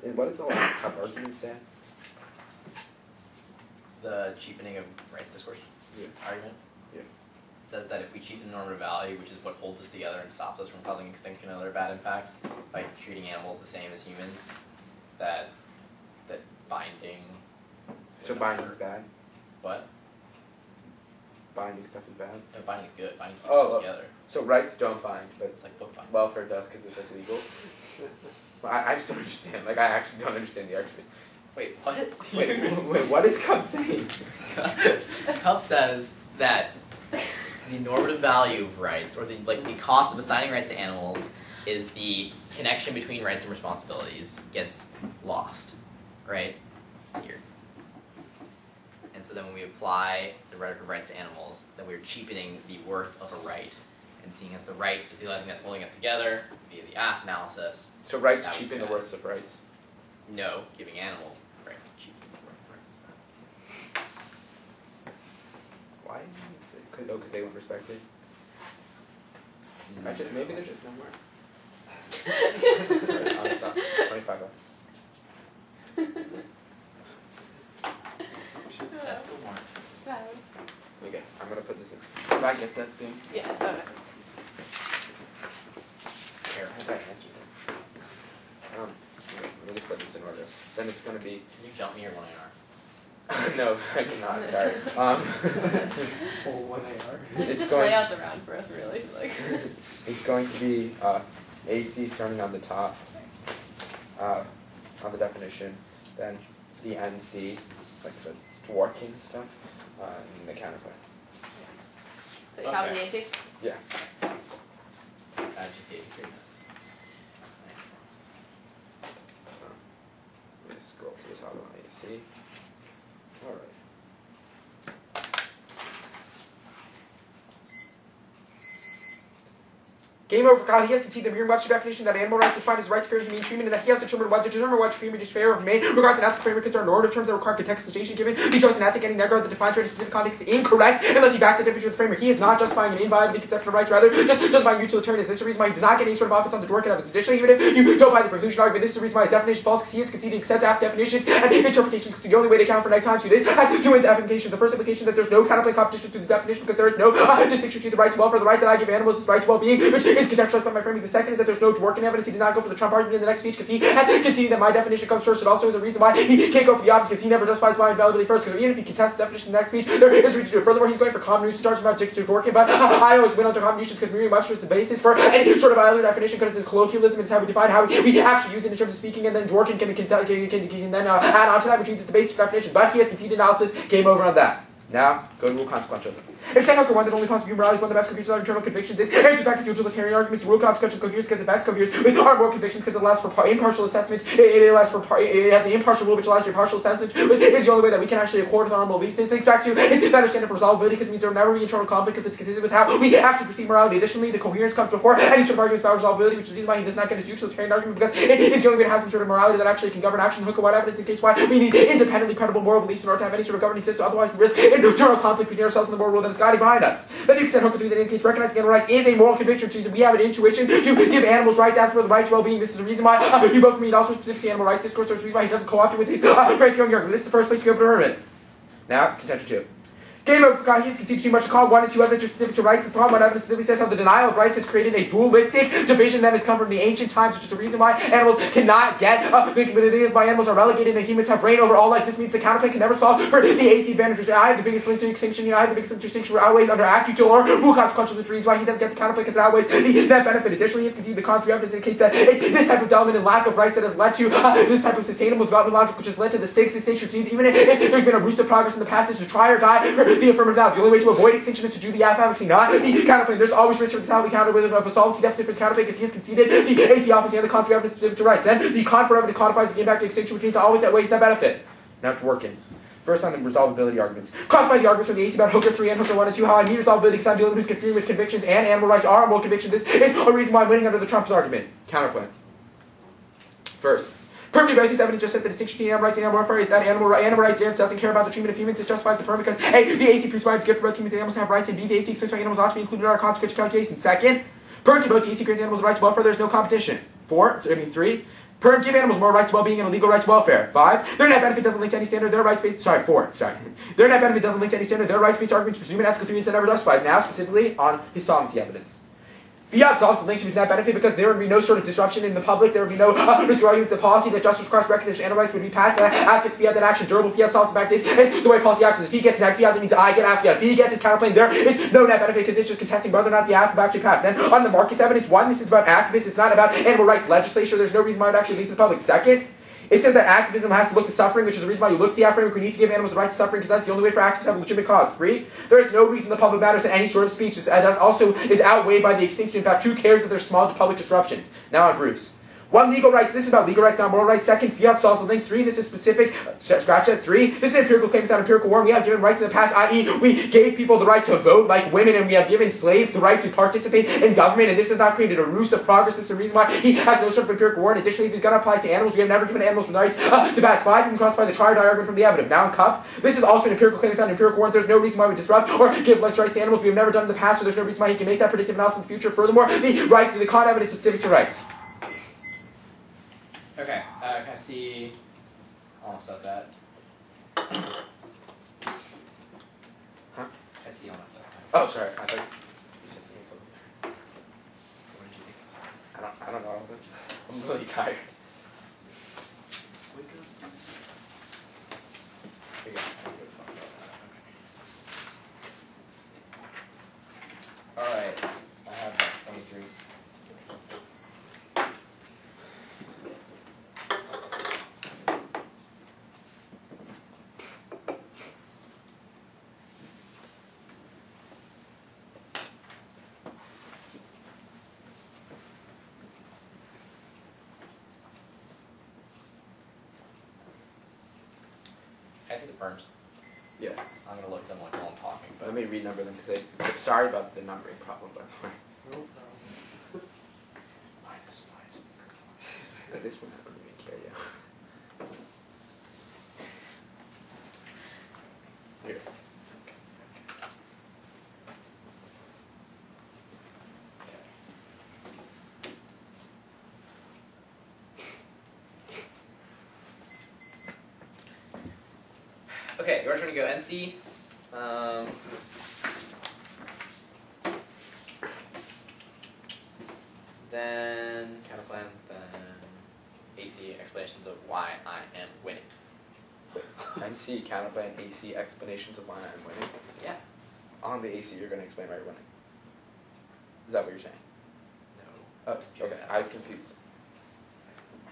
And what does the last cup argument say? The cheapening of rights discourse argument. Yeah. It says that if we cheapen normative value, which is what holds us together and stops us from causing extinction and other bad impacts, by treating animals the same as humans, that binding. So binding is bad? What? Binding stuff is bad? No, binding is good. Binding keeps us together. So rights don't bind, but it's like book binding. Welfare does because it's like legal. Well, I just don't understand. Like, I actually don't understand the argument. Wait, what? Wait, what is Cup saying? Cup says that the normative value of rights, or the cost of assigning rights to animals, is the connection between rights and responsibilities gets lost, right? Here. And so then when we apply the rhetoric of rights to animals, then we're cheapening the worth of a right, and seeing as the right is the only thing that's holding us together via the analysis. So rights cheapen the worth of rights? No, giving animals rights cheapens the worth of rights. Why? Because they weren't respected? Maybe there's just no more. I'll stop. 25 bucks. That's the warrant. Okay, I'm gonna put this in. Did I get that thing? Yeah, okay. Here, I hope I answered it. Let me just put this in order. Then it's gonna be. Can you jump me or 1AR? No, I cannot, sorry. Full 1AR. Just lay out the round for us, really. It's going to be AC starting on the top, on the definition, then the NC, like the dwarking stuff, and the counterplay. So you have the AC? Yeah. That's just 83 minutes. Let me scroll to the top of my AC. Alright. Game over, Kyle. He has conceded the Merriam-Webster definition that animal rights define as right to fair humane treatment, and that he has determined what treatment is fair or humane, regards an ethical framework because there are normative terms that require contextualization given. He chose an ethic any negro that defines right in specific context is incorrect unless he backs the definition of the framework. He is not justifying an inviolably conceptual rights, rather just justifying utilitarianism. This is the reason why he does not get any sort of offense on the Dworkin evidence. Additionally, even if you don't buy the preclusion argument, this is the reason why his definition is false, because he is conceding except after definitions and interpretation, because the only way to account for night times through this has two implications. The first implication that there's no counterplay competition through the definition because there is no distinction between the right to welfare, the right that I give animals, the right to well-being, which is contextualized by my framing. The second is that there's no Dworkin evidence. He did not go for the Trump argument in the next speech because he has conceded that my definition comes first. It also is a reason why he can't go for the opposite because he never justifies why invalidity first. Because even if he contests the definition in the next speech, there is reason to do it. Furthermore, he's going for common usage charges about Dworkin, but I always win on common usage because Merriam-Webster is the basis for any sort of other definition because it's colloquialism. It's how we define how we actually use it in terms of speaking, and then Dworkin can then add on to that, which means it's the basic definition. But he has conceded analysis. Game over on that. Now, go to rule consequentialism. If Hooker won that only possible morality is one of the best coherence of internal convictions, this answers back to utilitarian arguments. Rule consequential coherence because the best coherence with our moral convictions because it allows for impartial assessments. It has an impartial rule which allows for partial assessment, which is the only way that we can actually accord with our moral beliefs. This thing back to is the understanding for resolvability because it means there will never be internal conflict because it's consistent with how we actually perceive morality. Additionally, the coherence comes before any sort of arguments about resolvability, which is the reason why he does not get his utilitarian argument because it is the only way to have some sort of morality that actually can govern action. Hooker, what evidence indicates why we need independently credible moral beliefs in order to have any sort of governing system. Otherwise, we risk internal conflict between ourselves and the moral rule that is guiding behind us. Then you can set Hooker 3 that indicates recognizing animal rights is a moral conviction, which means that we have an intuition to give animals rights as for the right to well-being. This is the reason why you vote for me. It also specific to animal rights discourse, so it's the reason why he doesn't co-opt it with his Frank argument. This is the first place you go for the hermit. Now, contention 2. Game over, God, he has conceded too much to call 1 and 2 evidence are specific to rights. And problem 1 evidence specifically says how the denial of rights has created a dualistic division that has come from the ancient times, which is the reason why animals cannot get, the thing is why animals are relegated and humans have reign over all life. This means the counterplay can never solve for the AC advantages. I have the biggest link to extinction here. I have the biggest link to extinction where outweighs under active or rule consequential, which is the reason why he doesn't get the counterplay because it outweighs the net benefit. Additionally, he has conceded the contrary evidence indicates that it's this type of development and lack of rights that has led to this type of sustainable development logic, which has led to the 6 extinction, which means even if there's been a roost of progress in the past, is to try or die for the affirmative now. The only way to avoid extinction is to do the affirmative, not the counterplay. There's always risk for the totality counter with a solvency deficit for the counterplay because he has conceded the AC offense and the contrary evidence specific to rights. Then the confer evidence codifies the impact to extinction, which means always outweighs that benefit. Now it's working. First on the resolvability arguments. Caused by the arguments from the AC about Hooker 3 and Hooker 1 and 2, how I mean resolvability because I'm dealing with who's confused with convictions and animal rights are a moral conviction. This is a reason why I'm winning under the Trump's argument. Counterplay. First. Perfectly right, this evidence just says the distinction between animal rights and animal welfare is that animal rights doesn't care about the treatment of humans. This justifies the perm because A, the AC proves why it's good for both humans and animals to have rights, and B, the AC explains why animals ought to be included in our consequential calculation. Second, per to both the AC grants animals the right to welfare, there's no competition. 3. Per give animals more right to well-being and a legal right to welfare. 5. Their net benefit doesn't link to any standard. Their rights-based. 4. Their net benefit doesn't link to any standard. Their rights-based arguments presume an ethical theories that never justified. Now, specifically on his solvency evidence. Fiat solves the link to his net benefit because there would be no sort of disruption in the public. There would be no risk arguments. The policy that justice requires recognition and animal rights would be passed. That advocates fiat that action. Durable fiat solves the fact this is the way policy actions. If he gets net fiat, that means I get a fiat. If he gets his counterplane, there is no net benefit because it's just contesting whether or not the act will actually pass. Then on the Marcus evidence, 1, this is about activists. It's not about animal rights legislation. There's no reason why it actually leads to the public. 2nd, it says that activism has to look to suffering, which is the reason why you look to the act framework. We need to give animals the right to suffering because that's the only way for activists to have a legitimate cause. 3, there is no reason the public matters in any sort of speech. That also is outweighed by the extinction. In fact, who cares that there's small public disruptions? Now on Bruce. 1, legal rights. This is about legal rights, not moral rights. 2nd, fiat solves the link. 3, this is specific. Scratch that. 3, this is an empirical claim without empirical warrant. We have given rights in the past, i.e., we gave people the right to vote like women, and we have given slaves the right to participate in government, and this has not created a ruse of progress. This is the reason why he has no sort of empirical warrant. Additionally, if he's going to apply it to animals, we have never given animals the rights to pass. 5, you can classify the triad argument from the evidence. Now in Cup, this is also an empirical claim without an empirical warrant. There's no reason why we disrupt or give less rights to animals. We have never done it in the past, so there's no reason why he can make that predictive analysis in the future. Furthermore, the rights of the con evidence is civic to rights. Okay, can I see almost at that? Huh? I see almost at that. Oh, sorry. I thought you said something. What did you think? I don't know. I'm really tired. Here you go. Alright, I have 23. Can I see the firms? Yeah. I'm gonna look at them like while I'm talking. But Let me renumber them because I'm sorry about the numbering problem, by the way. No problem. -5. At this point, I don't even care yet. Here. Okay, you're trying to go NC. Then counterplan, then AC explanations of why I am winning. NC, counterplan, AC, explanations of why I'm winning. Yeah. On the AC, you're going to explain why you're winning. Is that what you're saying? No. Oh, okay. I was confused.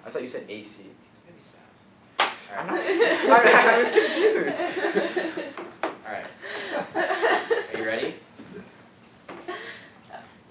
I thought you said AC. Maybe sass. I'm Alright. not, I was confused. Alright. Are you ready?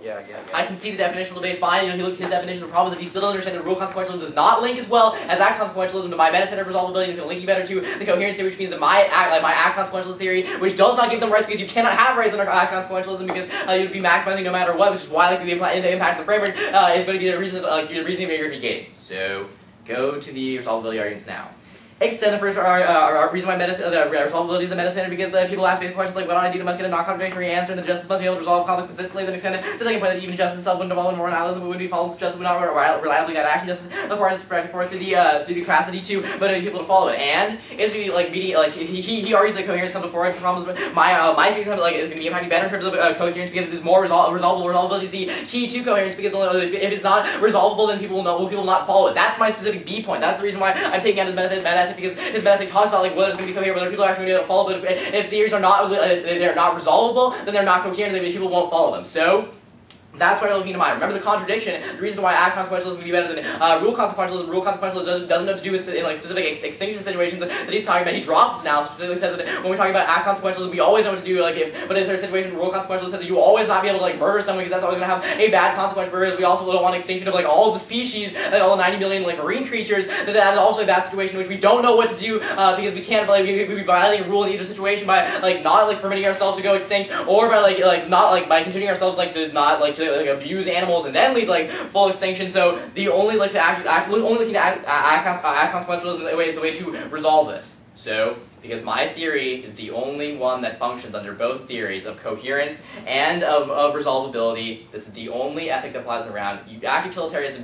Yeah, I guess. I can see the definitional debate fine. You know, he looked at his definition of problems that he still doesn't understand that rule consequentialism does not link as well as act consequentialism to my meta-centered resolvability. Is going to link you better to the coherence theory, which means that my act consequentialist theory, which does not give them rights because you cannot have rights under act consequentialism because you'd be maximizing no matter what, which is why like the impact of the framework is going to be the reason the reasoning you're negating. So go to the resolvability arguments now. Extend the first reason why resolvability is the meta-standard because the people ask me questions like, what do I do? They must get a non-contradictory answer, and the justice must be able to resolve conflicts consistently. Then extend it. The second point that even justice itself wouldn't involve in moral analysis, but would be false. Justice would not reliably guide action. Justice requires the capacity to motivate people to follow it. And it's going to be like he argues that coherence comes before it for problems. But my theory is going to be impacting better in terms of coherence because it is more resolvable. Resolvability is the key to coherence because if it's not resolvable, then people will not follow it. That's my specific B point. That's the reason why I'm taking out his meta ethic because his meta ethic talks about like whether it's going to be coherent, whether people are actually going to be able to follow. But if theories are not they're not resolvable, then they're not coherent, then people won't follow them. So that's what I'm looking to mind. Remember the contradiction. The reason why act consequentialism would be better than rule consequentialism. Rule consequentialism doesn't have to do with in like specific extinction situations that he's talking about. He drops his analysis. Specifically says that when we're talking about act consequentialism, we always know what to do. Like but if there's a situation where rule consequentialism says that you always not be able to like murder someone because that's always going to have a bad consequence. Whereas we also don't want extinction of like all of the species, like all the 90 million like marine creatures. That is also a bad situation in which we don't know what to do because we can't like we'd be violating a rule in either situation by like not like permitting ourselves to go extinct or by like not like by continuing ourselves like to not like to like abuse animals and then lead like full extinction. So the only like to only looking to act consequentialism is the way to resolve this. So because my theory is the only one that functions under both theories of coherence and of resolvability, this is the only ethic that applies in the round. You act utilitarianism